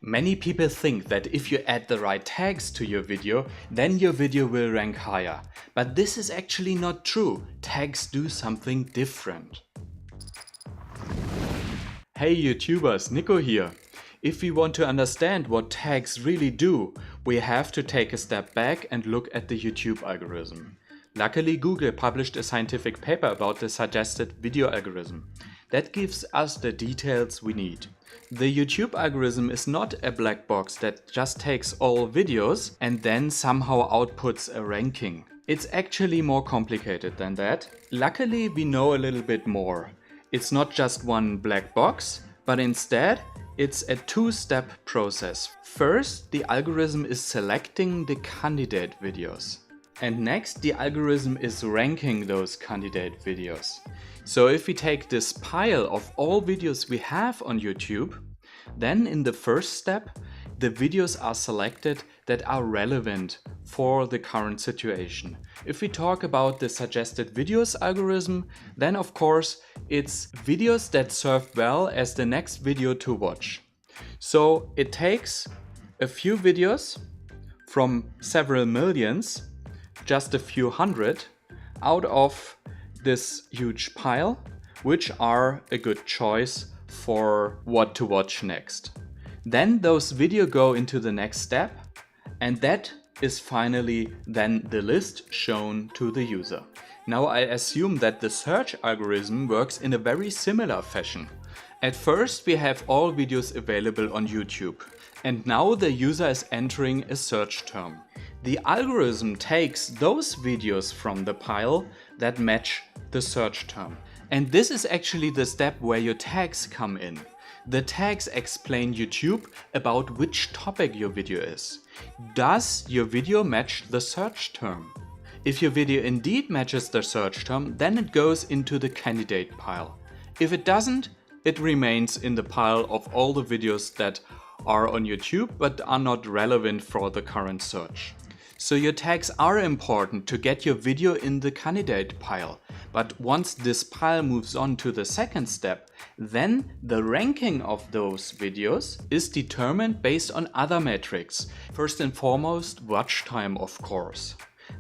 Many people think that if you add the right tags to your video, then your video will rank higher. But this is actually not true. Tags do something different. Hey YouTubers, Nico here. If we want to understand what tags really do, we have to take a step back and look at the YouTube algorithm. Luckily, Google published a scientific paper about the suggested video algorithm. That gives us the details we need. The YouTube algorithm is not a black box that just takes all videos and then somehow outputs a ranking. It's actually more complicated than that. Luckily, we know a little bit more. It's not just one black box, but instead it's a two-step process. First, the algorithm is selecting the candidate videos. And next, the algorithm is ranking those candidate videos. So if we take this pile of all videos we have on YouTube, then in the first step, the videos are selected that are relevant for the current situation. If we talk about the suggested videos algorithm, then of course it's videos that serve well as the next video to watch. So it takes a few videos from several millions, just a few hundred, out of this huge pile, which are a good choice for what to watch next. Then those videos go into the next step, and that is finally then the list shown to the user. Now I assume that the search algorithm works in a very similar fashion. At first we have all videos available on YouTube, and now the user is entering a search term. The algorithm takes those videos from the pile that match the search term. And this is actually the step where your tags come in. The tags explain YouTube about which topic your video is. Does your video match the search term? If your video indeed matches the search term, then it goes into the candidate pile. If it doesn't, it remains in the pile of all the videos that are on YouTube but are not relevant for the current search. So your tags are important to get your video in the candidate pile. But once this pile moves on to the second step, then the ranking of those videos is determined based on other metrics. First and foremost, watch time, of course.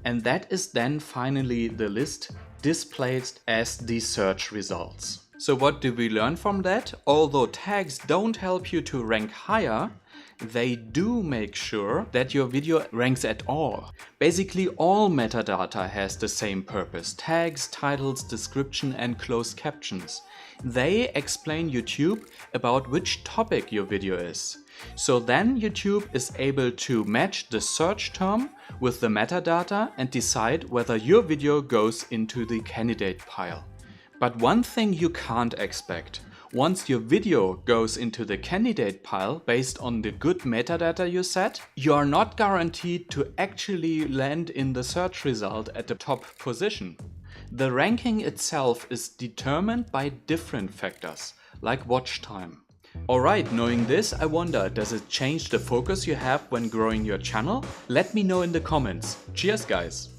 And that is then finally the list displayed as the search results. So what do we learn from that? Although tags don't help you to rank higher, they do make sure that your video ranks at all. Basically all metadata has the same purpose: tags, titles, description and closed captions. They explain YouTube about which topic your video is. So then YouTube is able to match the search term with the metadata and decide whether your video goes into the candidate pile. But one thing you can't expect: once your video goes into the candidate pile based on the good metadata you set, you are not guaranteed to actually land in the search result at the top position. The ranking itself is determined by different factors, like watch time. Alright, knowing this, I wonder, does it change the focus you have when growing your channel? Let me know in the comments. Cheers guys!